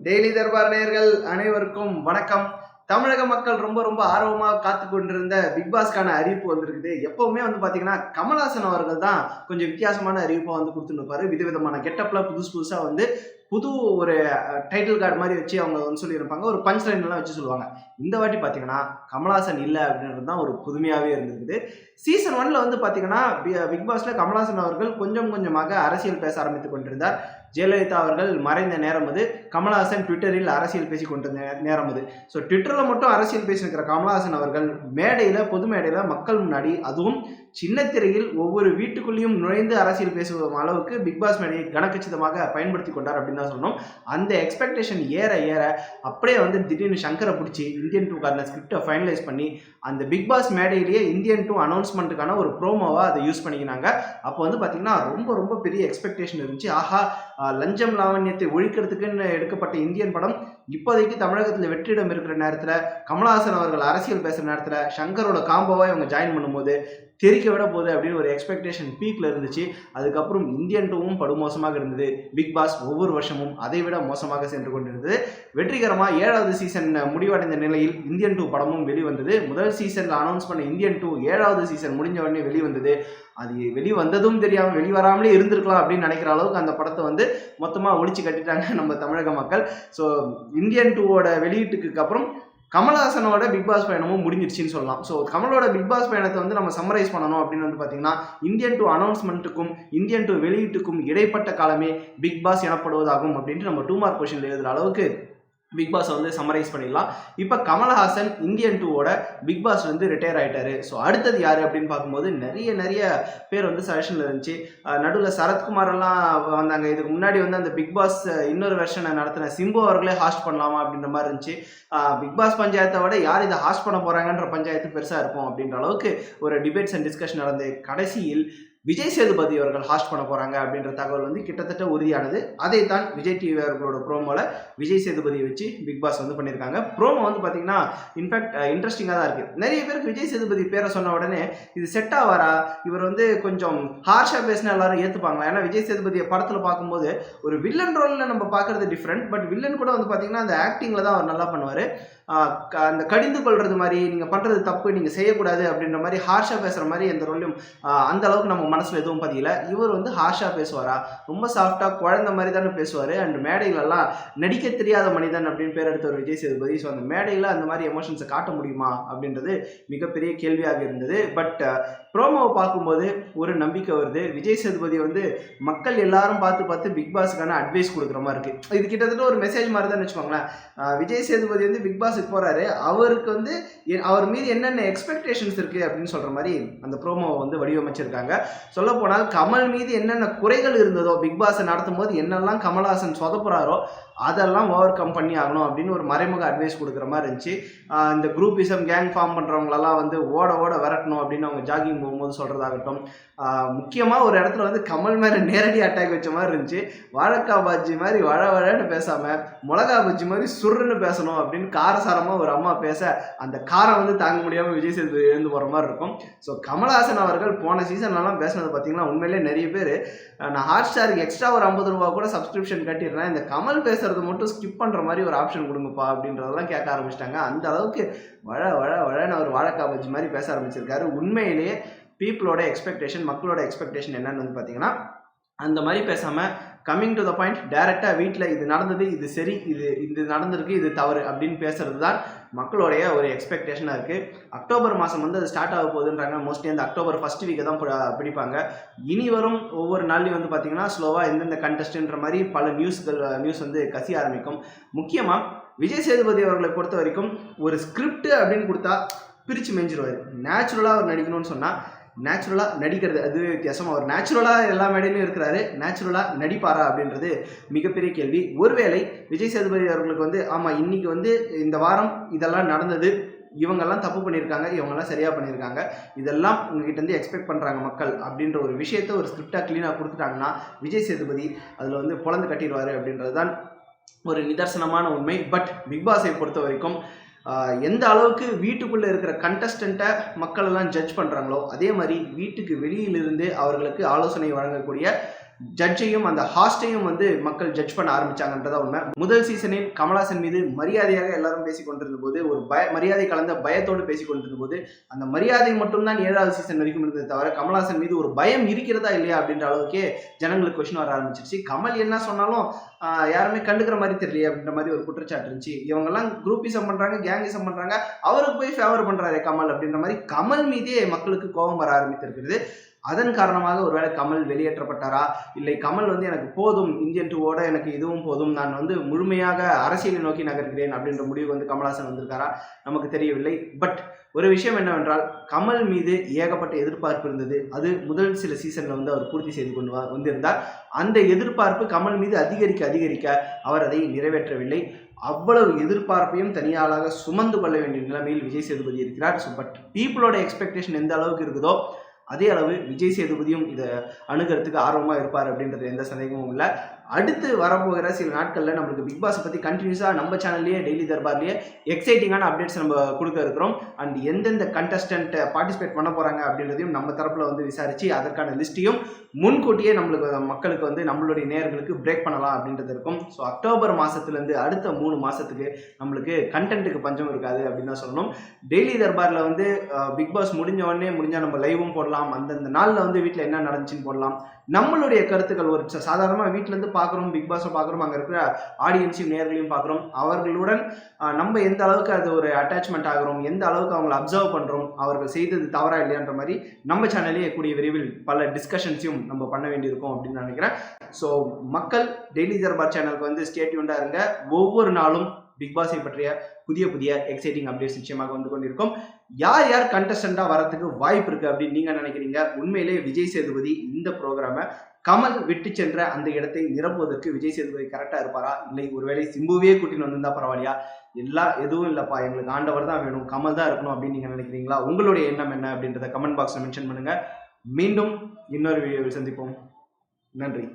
Daily Darbar நேயர்கள் அனைவருக்கும் வணக்கம். தமிழக மக்கள் ரொம்ப ரொம்ப ஆர்வமாக காத்து கொண்டிருந்த பிக் பாஸ்க்கான அறிவிப்பு வந்திருக்குது. எப்பவுமே பாத்தீங்கன்னா கமல்ஹாசன் அவர்கள் தான் கொஞ்சம் வித்தியாசமான அறிவிப்பை கொடுத்துட்டு இருப்பாரு. விதவிதமான கெட்டப்ல புதுசா புது ஒரு டைட்டில் கார்டு மாதிரி வச்சு அவங்க சொல்லியிருப்பாங்க. ஒரு பஞ்ச் லைன் எல்லாம் வச்சு சொல்லுவாங்க. இந்த வாட்டி பார்த்தீங்கன்னா கமல்ஹாசன் இல்லை அப்படின்றது தான் ஒரு புதுமையாகவே இருந்திருக்குது. சீசன் 1ல பாத்தீங்கன்னா பிக் பாஸ்ல கமல்ஹாசன் அவர்கள் கொஞ்சம் கொஞ்சமாக அரசியல் பேச ஆரம்பித்துக் கொண்டிருந்தார். ஜெயலலிதா அவர்கள் மறைந்த நேரம் அது. கமல்ஹாசன் ட்விட்டரில் அரசியல் பேசி கொண்டிருந்த நேரம் அது. ஸோ ட்விட்டரில் மட்டும் அரசியல் பேசியிருக்கிற கமல்ஹாசன் அவர்கள் மேடையில் பொது மேடையில் மக்கள் முன்னாடி அதுவும் சின்ன திரையில் ஒவ்வொரு வீட்டுக்குள்ளேயும் நுழைந்து அரசியல் பேசும் அளவுக்கு பிக் பாஸ் மேடையை கனக்கச்சிதமாக பயன்படுத்தி கொண்டார் அப்படின்னு தான் சொல்லணும். அந்த எக்ஸ்பெக்டேஷன் ஏற ஏற அப்படியே திடீர்னு சங்கரை பிடிச்சி இந்தியன் 2க்கான ஸ்கிரிப்டை ஃபைனலைஸ் பண்ணி அந்த பிக் பாஸ் மேடையிலேயே இந்தியன் 2 அனௌன்ஸ்மெண்ட்டுக்கான ஒரு ப்ரோமோவாக அதை யூஸ் பண்ணிக்கினாங்க. அப்போ பார்த்தீங்கன்னா ரொம்ப ரொம்ப பெரிய எக்ஸ்பெக்டேஷன் இருந்துச்சு. ஆஹா, லஞ்சம் லாவண்யத்தை ஒழிக்கிறதுக்குன்னு எடுக்கப்பட்ட இந்தியன் படம் இப்போதைக்கு தமிழகத்தில் வெற்றிடம் இருக்கிற நேரத்தில் கமல்ஹாசன் அவர்கள் அரசியல் பேசுகிற நேரத்தில் சங்கரோட காம்போவாக இவங்க ஜாயின் பண்ணும்போது தெரிக்க விட போகுது அப்படின்னு ஒரு எக்ஸ்பெக்டேஷன் பீக்கில் இருந்துச்சு. அதுக்கப்புறம் இந்தியன் 2வும் படுமோசமாக இருந்தது. பிக் பாஸ் ஒவ்வொரு வருஷமும் அதை விட மோசமாக சென்று கொண்டிருந்தது. வெற்றிகரமாக 7வது சீசன் முடிவடைந்த நிலையில் இந்தியன் 2 படமும் வெளிவந்தது. முதல் சீசனில் அனௌன்ஸ் பண்ண இந்தியன் 2 7வது சீசன் முடிஞ்ச உடனே வெளிவந்தது. அது வெளிவந்ததும் தெரியாமல் வெளிவராமலே இருந்திருக்கலாம் அப்படின்னு நினைக்கிற அளவுக்கு அந்த படத்தை மொத்தமாக ஒழிச்சு கட்டிட்டாங்க நம்ம தமிழக மக்கள். ஸோ இந்தியன் 2வோட வெளியீட்டுக்கு அப்புறம் கமல்ஹாசனோட பிக் பாஸ் பயணமும் முடிஞ்சிருச்சுன்னு சொல்லலாம். ஸோ கமலோட பிக் பாஸ் பயணத்தை நம்ம சம்மரைஸ் பண்ணணும் அப்படின்னு பார்த்தீங்கன்னா இந்தியன் 2 அனௌன்ஸ்மெண்ட்டுக்கும் இந்தியன் 2 வெளியீட்டுக்கும் இடைப்பட்ட காலமே பிக் பாஸ் எனப்படுவதாகும் அப்படின்ட்டு நம்ம 2 மார்க் கொஸ்டின் எழுதுகிற அளவுக்கு பிக் பாஸ் சம்மரைஸ் பண்ணிடலாம். இப்போ Kamal Haasan Indian 2வோட big pass retire ஆகிட்டாரு. ஸோ அடுத்தது யார் அப்படின்னு பார்க்கும்போது நிறைய பேர் சஜஷனில் இருந்துச்சு. நடுவில் சரத்குமார் எல்லாம் வந்தாங்க. இதுக்கு முன்னாடி அந்த பிக் பாஸ் இன்னொரு வெர்ஷனை நடத்தின சிம்பு அவர்களே ஹாஸ்ட் பண்ணலாமா அப்படின்ற மாதிரி இருந்துச்சு. பிக் பாஸ் பஞ்சாயத்தை விட யார் இதை ஹாஸ்ட் பண்ண போகிறாங்கன்ற பஞ்சாயத்து பெருசாக இருக்கும் அப்படின்ற அளவுக்கு ஒரு டிபேட்ஸ் அண்ட் டிஸ்கஷன் நடந்து கடைசியில் விஜய் சேதுபதி அவர்கள் ஹாஸ்ட் பண்ண போகிறாங்க அப்படின்ற தகவல் கிட்டத்தட்ட உறுதியானது. அதை தான் விஜய் டிவி அவர்களோட ப்ரோமோவில் விஜய் சேதுபதியை வச்சு பிக் பாஸ் பண்ணியிருக்காங்க. ப்ரோமோ பார்த்தீங்கன்னா இன்ஃபேக்ட் இன்ட்ரெஸ்டிங்காக தான் இருக்குது. நிறைய பேருக்கு விஜய் சேதுபதி பேரை சொன்ன உடனே இது செட் ஆவாரா, இவர் கொஞ்சம் ஹார்ஷாக பேசினா எல்லாரும் ஏற்றுப்பாங்களா? ஏன்னா விஜய் சேதுபதியை படத்தில் பார்க்கும்போது ஒரு வில்லன் ரோலில் நம்ம பார்க்குறது டிஃப்ரெண்ட். பட் வில்லன் கூட பார்த்தீங்கன்னா அந்த ஆக்டிங்கில் தான் அவர் நல்லா பண்ணுவார். அந்த கடிந்து கொள்வது மாதிரி, நீங்கள் பண்ணுறது தப்பு, நீங்கள் செய்யக்கூடாது அப்படின்ற மாதிரி ஹார்ஷாக பேசுகிற மாதிரி எந்த ரோலையும் அந்த அளவுக்கு நம்ம மனசில் எதுவும் பதியல. இவர் ஹார்ஷாக பேசுவாரா, ரொம்ப சாஃப்டாக குழந்தை மாதிரி தானே பேசுவார். அண்ட் மேடையிலெல்லாம் நடிக்க தெரியாத மனிதன் அப்படின்னு பேர் எடுத்த ஒரு விஜய் சேதுபதி. ஸோ அந்த மேடையில் அந்த மாதிரி எமோஷன்ஸை காட்ட முடியுமா அப்படின்றது மிகப்பெரிய கேள்வியாக இருந்தது. பட் ப்ரோமோவை பார்க்கும்போது ஒரு நம்பிக்கை வருது. விஜய் சேதுபதி மக்கள் எல்லாரும் பார்த்து பிக் பாஸுக்கான அட்வைஸ் கொடுக்குற மாதிரி இருக்குது. இது கிட்டத்தட்ட ஒரு மெசேஜ் மாதிரி தான் வச்சுக்கோங்களேன். விஜய் சேதுபதி பிக் பாஸுக்கு போகிறாரு, அவருக்கு அவர் மீது என்னென்ன எக்ஸ்பெக்டேஷன்ஸ் இருக்குது அப்படின்னு சொல்கிற மாதிரி அந்த ப்ரோமோவை வடிவமைச்சிருக்காங்க. சொல்ல போனால் கமல் மீது என்னென்ன குறைகள் இருந்ததோ பிக் பாஸை நடத்தும் போது என்னெல்லாம் கமல்ஹாசன் சொதப்புறாரோ அதெல்லாம் ஓவர் கம் பண்ணி ஆகணும் அப்படின்னு ஒரு மறைமுக அட்வைஸ் கொடுக்குற மாதிரி இருந்துச்சு. இந்த குரூப்பிசம் கேங் ஃபார்ம் பண்ணுறவங்களெல்லாம் ஓட விரட்டணும் அப்படின்னு அவங்க ஜாகிங் போகும்போது சொல்கிறதாகட்டும். முக்கியமாக ஒரு இடத்துல கமல் மேலே நேரடி அட்டாக் வச்ச மாதிரி இருந்துச்சு. வாழைக்காய் பஜ்ஜி மாதிரி வழன்னு பேசாமல் மிளகா பஜ்ஜி மாதிரி சுருன்னு பேசணும் அப்படின்னு காரசாரமாக ஒரு அம்மா பேச அந்த காரம் தாங்க முடியாமல் விஜய் சேதுபதி எழுந்து போகிற மாதிரி இருக்கும். ஸோ கமல்ஹாசன் அவர்கள் போன சீசன்லாம் பேசினது பார்த்தீங்கன்னா உண்மையிலே நிறைய பேர் நான் ஹாட் ஸ்டாருக்கு எக்ஸ்ட்ரா ஒரு 50 ரூபா கூட சப்ஸ்கிரிப்ஷன் கட்டிடுறேன், இந்த கமல் பேசுறது மட்டும் ஸ்கிப் பண்ணுற மாதிரி ஒரு ஆப்ஷன் கொடுங்கப்பா அப்படின்றதெல்லாம் கேட்க ஆரம்பிச்சிட்டாங்க. அந்த அளவுக்கு வழன்னு அவர் வாழைக்காய் பஜ்ஜி மாதிரி பேச ஆரம்பிச்சிருக்காரு. உண்மையிலேயே பீப்புளோட எக்ஸ்பெக்டேஷன், மக்களோட எக்ஸ்பெக்டேஷன் என்னன்னு பார்த்தீங்கன்னா அந்த மாதிரி பேசாமல் கம்மிங் டு த பாயிண்ட் டைரெக்டாக வீட்டில் இது நடந்தது, இது சரி, இது நடந்திருக்கு, இது தவறு அப்படின்னு பேசுறது தான் மக்களுடைய ஒரு எக்ஸ்பெக்டேஷனாக இருக்குது. அக்டோபர் மாதம் அது ஸ்டார்ட் ஆக போகுதுன்றாங்க. மோஸ்ட்லி அந்த அக்டோபர் ஃபர்ஸ்ட் வீக்கை தான் பிடிப்பாங்க. இனி வரும் ஒவ்வொரு நாள்லையும் பார்த்தீங்கன்னா ஸ்லோவாக எந்தெந்த கண்டஸ்ட்ன்ற மாதிரி பல நியூஸ் கசிய ஆரம்பிக்கும். முக்கியமாக விஜய் சேதுபதி அவர்களை பொறுத்த வரைக்கும் ஒரு ஸ்கிரிப்ட் அப்படின்னு கொடுத்தா பிரித்து மேய்ஞ்சிருவார். நேச்சுரலாக அவர் நடிக்கணும்னு சொன்னால் நேச்சுரலாக நடிக்கிறது அது வித்தியாசம். அவர் நேச்சுரலாக எல்லா மேடையிலும் இருக்கிறாரு, நேச்சுரலாக நடிப்பாரா அப்படின்றது மிகப்பெரிய கேள்வி. ஒருவேளை விஜய் சேதுபதி அவர்களுக்கு ஆமாம் இன்னைக்கு இந்த வாரம் இதெல்லாம் நடந்தது, இவங்கெல்லாம் தப்பு பண்ணியிருக்காங்க, இவங்கெல்லாம் சரியாக பண்ணியிருக்காங்க, இதெல்லாம் உங்ககிட்ட எக்ஸ்பெக்ட் பண்ணுறாங்க மக்கள் அப்படின்ற ஒரு விஷயத்த ஒரு ஸ்கிரிப்டாக க்ளீனாக கொடுத்துட்டாங்கன்னா விஜய் சேதுபதி அதில் பொழந்து கட்டிடுவார் அப்படின்றது தான் ஒரு நிதர்சனமான உண்மை. பட் பிக் பாஸை பொறுத்த வரைக்கும் எந்த அளவுக்கு வீட்டுக்குள்ளே இருக்கிற கண்டஸ்டண்ட்டை மக்கள் எல்லாம் ஜட்ஜ் பண்ணுறாங்களோ அதே மாதிரி வீட்டுக்கு வெளியிலிருந்து அவர்களுக்கு ஆலோசனை வழங்கக்கூடிய ஜட்ஜையும் அந்த ஹாஸ்டையும் வந்து மக்கள் ஜட்ஜ் பண்ண ஆரம்பிச்சாங்கன்றதா உண்மை. முதல் சீசனில் கமல்ஹாசன் மீது மரியாதையாக எல்லாரும் பேசிக் கொண்டிருந்த போது, ஒரு மரியாதை கலந்த பயத்தோடு பேசிக் கொண்டிருந்த போது, அந்த மரியாதை மட்டும்தான் 7வது சீசன் வரைக்கும் இருந்தது தவிர கமல்ஹாசன் மீது ஒரு பயம் இருக்கிறதா இல்லையா அப்படின்ற அளவுக்கே ஜனங்களுக்கு கொஸ்டின் வர ஆரம்பிச்சிருச்சு. கமல் என்ன சொன்னாலும் யாருமே கண்டுக்கிற மாதிரி தெரியலையே அப்படின்ற மாதிரி ஒரு குற்றச்சாட்டு இருந்துச்சு. இவங்கெல்லாம் குரூப்பிசம் பண்றாங்க, கேங்கிசம் பண்றாங்க, அவருக்கு போய் ஃபேவர் பண்றாரு கமல் அப்படின்ற மாதிரி கமல் மீதே மக்களுக்கு கோபம் வர ஆரம்பித்திருக்கிறது. அதன் காரணமாக ஒருவேளை கமல் வெளியேற்றப்பட்டாரா, இல்லை கமல் வந்து எனக்கு போதும் இந்தியன் டூவோட எனக்கு இதுவும் போதும், நான் வந்து முழுமையாக அரசியலை நோக்கி நகர்கிறேன் அப்படின்ற முடிவு வந்து கமல்ஹாசன் வந்திருக்காரா நமக்கு தெரியவில்லை. பட் ஒரு விஷயம் என்னவென்றால் கமல் மீது ஏகப்பட்ட எதிர்பார்ப்பு இருந்தது. அது முதல் சில சீசன்ல வந்து அவர் பூர்த்தி செய்து கொண்டு வந்திருந்தார். அந்த எதிர்பார்ப்பு கமல் மீது அதிகரிக்க அவர் அதை நிறைவேற்றவில்லை. அவ்வளவு எதிர்பார்ப்பையும் தனியாளாக சுமந்து கொள்ள வேண்டிய நிலைமையில் விஜய் சேதுபதி இருக்கிறார். பட் பீப்புளோட எக்ஸ்பெக்டேஷன் எந்த அளவுக்கு இருக்குதோ அதே அளவு விஜய் சேதுபதியும் இதை அணுகிறதுக்கு ஆர்வமாக இருப்பார் அப்படின்றது எந்த சந்தேகமும் இல்லை. அடுத்து வரப்போகிற சில நாட்களில் நம்மளுக்கு பிக் பாஸை பற்றி கண்டினியூஸாக நம்ம சேனல்லேயே டெய்லி தர்பார்லேயே எக்ஸைட்டிங்கான அப்டேட்ஸ் நம்ம கொடுக்க இருக்கிறோம். அண்ட் எந்தெந்த கண்டஸ்டன்ட் பார்ட்டிசிபேட் பண்ண போகிறாங்க அப்படின்றதையும் நம்ம தரப்பில் வந்து விசாரித்து அதற்கான லிஸ்ட்டையும் முன்கூட்டியே நம்மளுக்கு மக்களுக்கு வந்து நம்மளுடைய நேயர்களுக்கு பிரேக் பண்ணலாம் அப்படின்றது இருக்கும். ஸோ அக்டோபர் மாதத்துலேருந்து அடுத்த 3 மாதத்துக்கு நம்மளுக்கு கண்டென்ட்டுக்கு பஞ்சம் இருக்காது அப்படின்னு தான் சொல்லணும். டெய்லி தர்பாரில் வந்து பிக் பாஸ் முடிஞ்சால் நம்ம லைவும் போடலாம், அந்தந்த நாளில் வந்து வீட்டில் என்ன நடந்துச்சுன்னு போடலாம். நம்மளுடைய கருத்துக்கள் ஒரு சாதாரணமாக வீட்டிலேருந்து பார்க்குறோம், பிக் பாஸை பார்க்குறோம், அங்கே இருக்கிற ஆடியன்ஸையும் நேர்களையும் பார்க்குறோம், அவர்களுடன் நம்ம எந்த அளவுக்கு அது ஒரு அட்டாச்மெண்ட் ஆகிறோம், எந்த அளவுக்கு அவங்களை அப்சர்வ் பண்ணுறோம், அவர்கள் செய்தது தவறா இல்லையான்ற மாதிரி நம்ம சேனல்லேயே கூடிய விரைவில் பல டிஸ்கஷன்ஸையும் நம்ம பண்ண வேண்டியிருக்கும் அப்படின்னு நினைக்கிறேன். ஸோ மக்கள் டெய்லி தர்பார் சேனலுக்கு வந்து ஸ்டே டியூன்டா இருங்க. ஒவ்வொரு நாளும் பிக் பாஸை பற்றிய புதிய எக்ஸைட்டிங் அப்டேட்ஸ் நிச்சயமாக வந்து கொண்டிருக்கும். யார் கண்டஸ்டண்டா வரதுக்கு வாய்ப்பு இருக்கு அப்படின்னு நீங்க நினைக்கிறீங்க? உண்மையிலே விஜய் சேதுபதி இந்த ப்ரோக்ராமை கமல் விட்டு சென்ற அந்த இடத்தை நிரப்புவதற்கு விஜய் சேதுபதி கரெக்டா இருப்பாரா, இல்லை ஒருவேளை சிம்புவே கூட்டின்னு வந்திருந்தா பரவாயில்லையா, எதுவும் இல்லப்பா எங்களுக்கு ஆண்டவர் தான் வேணும், கமல் தான் இருக்கணும் அப்படின்னு நீங்க நினைக்கிறீங்களா? உங்களுடைய எண்ணம் என்ன அப்படின்றத கமெண்ட் பாக்ஸ்ல மென்ஷன் பண்ணுங்க. மீண்டும் இன்னொரு வீடியோவில் சந்திப்போம். நன்றி.